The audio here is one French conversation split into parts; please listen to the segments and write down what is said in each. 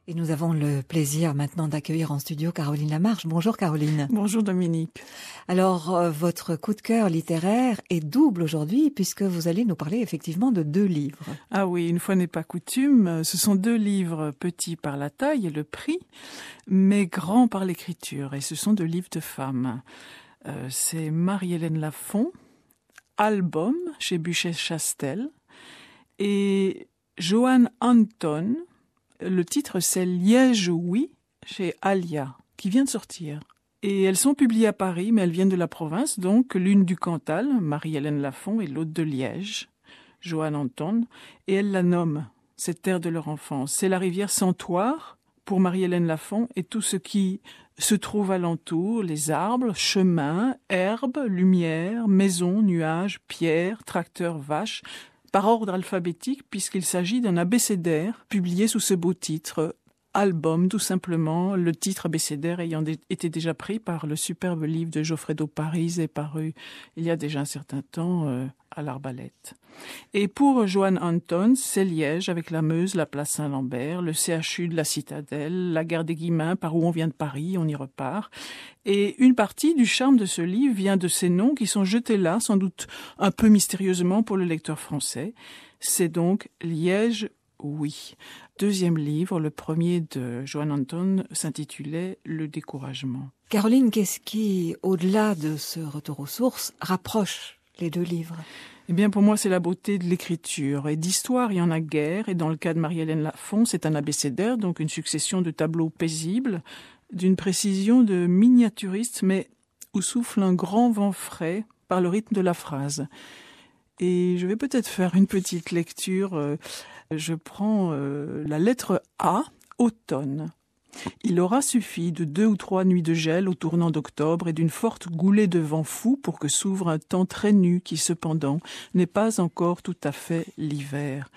Et nous avons le plaisir maintenant d'accueillir en studio Caroline Lamarche. Bonjour Caroline. Bonjour Dominique. Alors, votre coup de cœur littéraire est double aujourd'hui puisque vous allez nous parler effectivement de 2 livres. Ah oui, une fois n'est pas coutume, ce sont 2 livres petits par la taille et le prix, mais grands par l'écriture. Et ce sont 2 livres de femmes. C'est Marie-Hélène Lafon, Album chez Buchet-Chastel, et Joanne Anton. Le titre, c'est Liège, oui, chez Alia, qui vient de sortir. Et elles sont publiées à Paris, mais elles viennent de la province, donc l'une du Cantal, Marie-Hélène Lafon, et l'autre de Liège, Joanne Anton, et elles la nomment, cette terre de leur enfance. C'est la rivière Santoire, pour Marie-Hélène Lafon, et tout ce qui se trouve alentour, les arbres, chemins, herbes, lumière, maisons, nuages, pierres, tracteurs, vaches, par ordre alphabétique, puisqu'il s'agit d'un abécédaire publié sous ce beau titre, Album, tout simplement, le titre abécédaire ayant été déjà pris par le superbe livre de Geoffredo Paris et paru il y a déjà un certain temps à l'Arbalète. Et pour Joanne Anton, c'est Liège avec la Meuse, la place Saint-Lambert, le CHU de la Citadelle, la gare des Guillemins, par où on vient de Paris, on y repart. Et une partie du charme de ce livre vient de ces noms qui sont jetés là, sans doute un peu mystérieusement pour le lecteur français. C'est donc Liège, oui. 2e livre, le premier de Joanne Anton, s'intitulait Le découragement. Caroline, qu'est-ce qui, au-delà de ce retour aux sources, rapproche les 2 livres ? Eh bien, pour moi, c'est la beauté de l'écriture. Et d'histoire, il y en a guère. Et dans le cas de Marie-Hélène Lafon, c'est un abécédaire, donc une succession de tableaux paisibles, d'une précision de miniaturiste, mais où souffle un grand vent frais par le rythme de la phrase. Et je vais peut-être faire une petite lecture. Je prends la lettre A, automne. Il aura suffi de 2 ou 3 nuits de gel au tournant d'octobre et d'une forte goulée de vent fou pour que s'ouvre un temps très nu qui, cependant, n'est pas encore tout à fait l'hiver.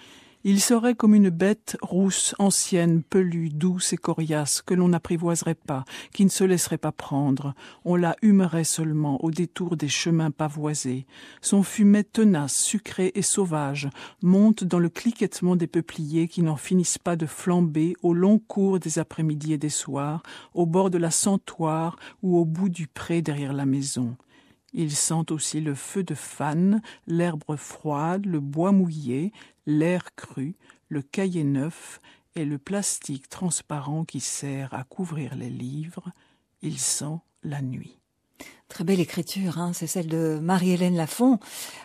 Il serait comme une bête rousse, ancienne, pelue, douce et coriace, que l'on n'apprivoiserait pas, qui ne se laisserait pas prendre. On la humerait seulement au détour des chemins pavoisés. Son fumet tenace, sucré et sauvage monte dans le cliquettement des peupliers qui n'en finissent pas de flamber au long cours des après-midi et des soirs, au bord de la Santoire ou au bout du pré derrière la maison. Il sent aussi le feu de Fannes, l'herbe froide, le bois mouillé, l'air cru, le cahier neuf et le plastique transparent qui sert à couvrir les livres. Il sent la nuit. Très belle écriture, hein, c'est celle de Marie-Hélène Lafon.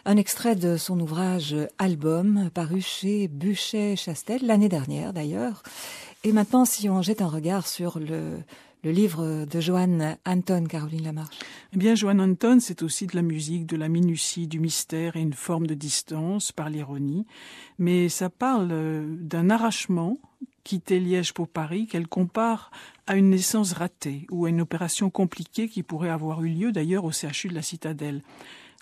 Un extrait de son ouvrage Album, paru chez Buchet-Chastel, l'année dernière d'ailleurs. Et maintenant, si on jette un regard sur le livre de Joanne Anton, Caroline Lamarche. Eh bien, Joanne Anton, c'est aussi de la musique, de la minutie, du mystère et une forme de distance par l'ironie. Mais ça parle d'un arrachement, quitter Liège pour Paris, qu'elle compare à une naissance ratée ou à une opération compliquée qui pourrait avoir eu lieu d'ailleurs au CHU de la Citadelle.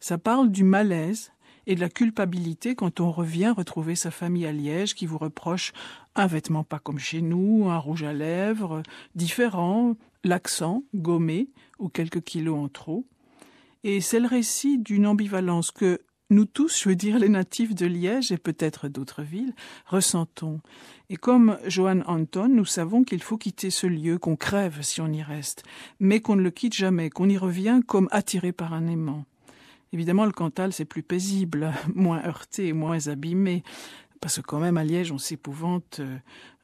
Ça parle du malaise et de la culpabilité quand on revient retrouver sa famille à Liège qui vous reproche un vêtement pas comme chez nous, un rouge à lèvres différent, l'accent gommé ou quelques kilos en trop. Et c'est le récit d'une ambivalence que nous tous, je veux dire les natifs de Liège et peut-être d'autres villes, ressentons. Et comme Joanne Anton, nous savons qu'il faut quitter ce lieu, qu'on crève si on y reste, mais qu'on ne le quitte jamais, qu'on y revient comme attiré par un aimant. Évidemment, le Cantal, c'est plus paisible, moins heurté, moins abîmé, parce que quand même, à Liège, on s'épouvante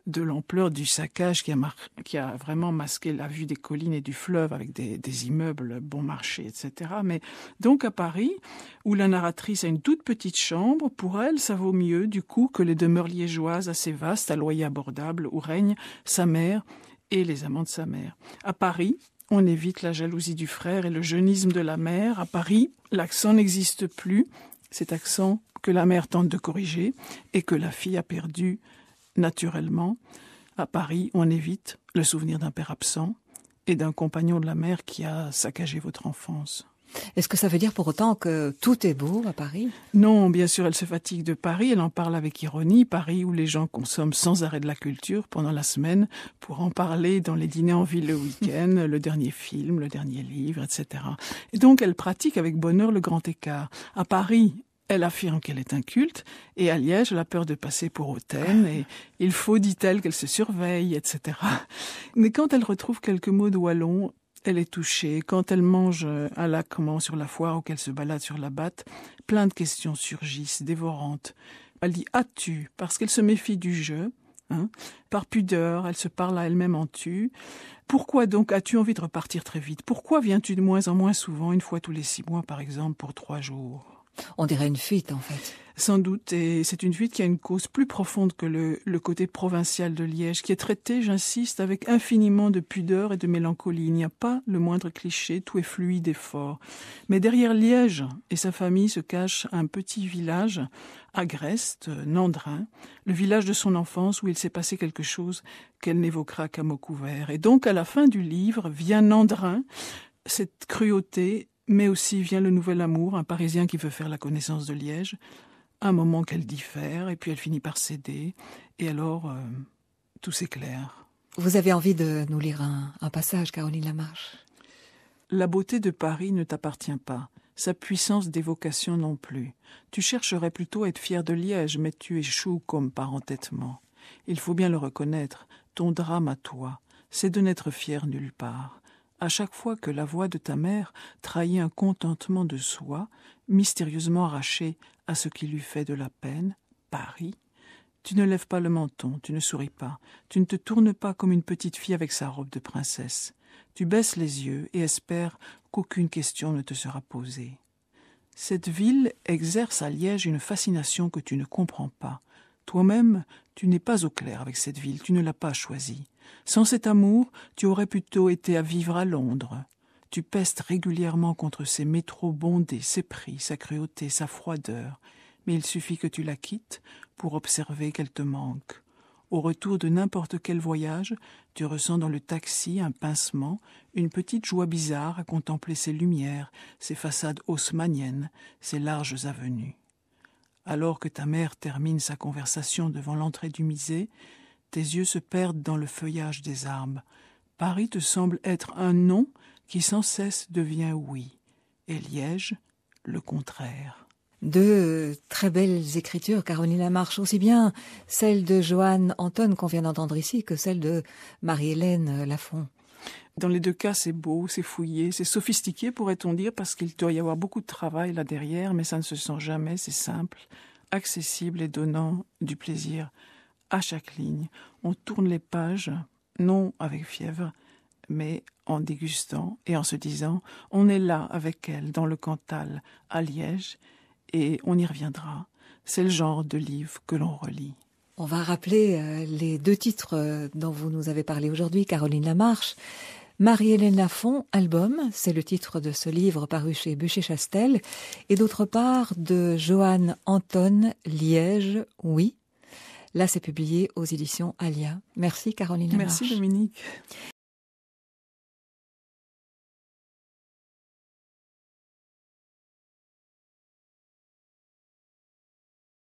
de l'ampleur du saccage qui a vraiment masqué la vue des collines et du fleuve avec des immeubles bon marché, etc. Mais donc à Paris, où la narratrice a une toute petite chambre, pour elle, ça vaut mieux, du coup, que les demeures liégeoises assez vastes, à loyer abordable, où règne sa mère et les amants de sa mère. À Paris, on évite la jalousie du frère et le jeunisme de la mère. À Paris, l'accent n'existe plus, cet accent que la mère tente de corriger et que la fille a perdu naturellement. À Paris, on évite le souvenir d'un père absent et d'un compagnon de la mère qui a saccagé votre enfance. Est-ce que ça veut dire pour autant que tout est beau à Paris ? Non, bien sûr, elle se fatigue de Paris, elle en parle avec ironie. Paris où les gens consomment sans arrêt de la culture pendant la semaine pour en parler dans les dîners en ville le week-end, le dernier film, le dernier livre, etc. Et donc elle pratique avec bonheur le grand écart. À Paris, Elle affirme qu'elle est inculte, et à Liège, elle a peur de passer pour hautaine, et il faut, dit-elle, qu'elle se surveille, etc. Mais quand elle retrouve quelques mots de wallon, elle est touchée. Quand elle mange à Lacquemant sur la foire ou qu'elle se balade sur la Batte, plein de questions surgissent, dévorantes. Elle dit « as-tu » parce qu'elle se méfie du jeu. Par pudeur, elle se parle à elle-même en tu. Pourquoi donc as-tu envie de repartir très vite? Pourquoi viens-tu de moins en moins souvent, une fois tous les 6 mois par exemple, pour 3 jours? On dirait une fuite, en fait. Sans doute, et c'est une fuite qui a une cause plus profonde que le côté provincial de Liège, qui est traité, j'insiste, avec infiniment de pudeur et de mélancolie. Il n'y a pas le moindre cliché, tout est fluide et fort. Mais derrière Liège et sa famille se cache un petit village, Agreste, Nandrin, le village de son enfance où il s'est passé quelque chose qu'elle n'évoquera qu'à mots couverts. Et donc, à la fin du livre, vient Nandrin, cette cruauté, mais aussi vient le nouvel amour, un Parisien qui veut faire la connaissance de Liège, un moment qu'elle diffère, et puis elle finit par céder, et alors tout s'éclaire. Vous avez envie de nous lire un passage, Caroline Lamarche? La beauté de Paris ne t'appartient pas, sa puissance d'évocation non plus. Tu chercherais plutôt à être fier de Liège, mais tu échoues comme par entêtement. Il faut bien le reconnaître, ton drame à toi, c'est de n'être fier nulle part. À chaque fois que la voix de ta mère trahit un contentement de soi, mystérieusement arraché à ce qui lui fait de la peine, Paris, tu ne lèves pas le menton, tu ne souris pas, tu ne te tournes pas comme une petite fille avec sa robe de princesse. Tu baisses les yeux et espères qu'aucune question ne te sera posée. Cette ville exerce à Liège une fascination que tu ne comprends pas. Toi-même, tu n'es pas au clair avec cette ville, tu ne l'as pas choisie. Sans cet amour, tu aurais plutôt été à vivre à Londres. Tu pestes régulièrement contre ses métros bondés, ses prix, sa cruauté, sa froideur. Mais il suffit que tu la quittes pour observer qu'elle te manque. Au retour de n'importe quel voyage, tu ressens dans le taxi un pincement, une petite joie bizarre à contempler ses lumières, ses façades haussmanniennes, ses larges avenues. Alors que ta mère termine sa conversation devant l'entrée du musée, tes yeux se perdent dans le feuillage des arbres. Paris te semble être un non qui sans cesse devient oui, et Liège, le contraire. Deux très belles écritures, Caroline Lamarche, aussi bien celle de Joanne Anton qu'on vient d'entendre ici que celle de Marie-Hélène Lafon. Dans les deux cas, c'est beau, c'est fouillé, c'est sophistiqué, pourrait-on dire, parce qu'il doit y avoir beaucoup de travail là derrière, mais ça ne se sent jamais, c'est simple, accessible et donnant du plaisir à chaque ligne. On tourne les pages, non avec fièvre, mais en dégustant et en se disant « on est là avec elle dans le Cantal à Liège » et on y reviendra. C'est le genre de livre que l'on relit. On va rappeler les 2 titres dont vous nous avez parlé aujourd'hui, Caroline Lamarche. Marie-Hélène Lafon, Album, c'est le titre de ce livre paru chez Buchet-Chastel. Et d'autre part, de Joanne Anton, Liège, oui. Là, c'est publié aux éditions Alia. Merci, Caroline Lamarche. Merci, Dominique.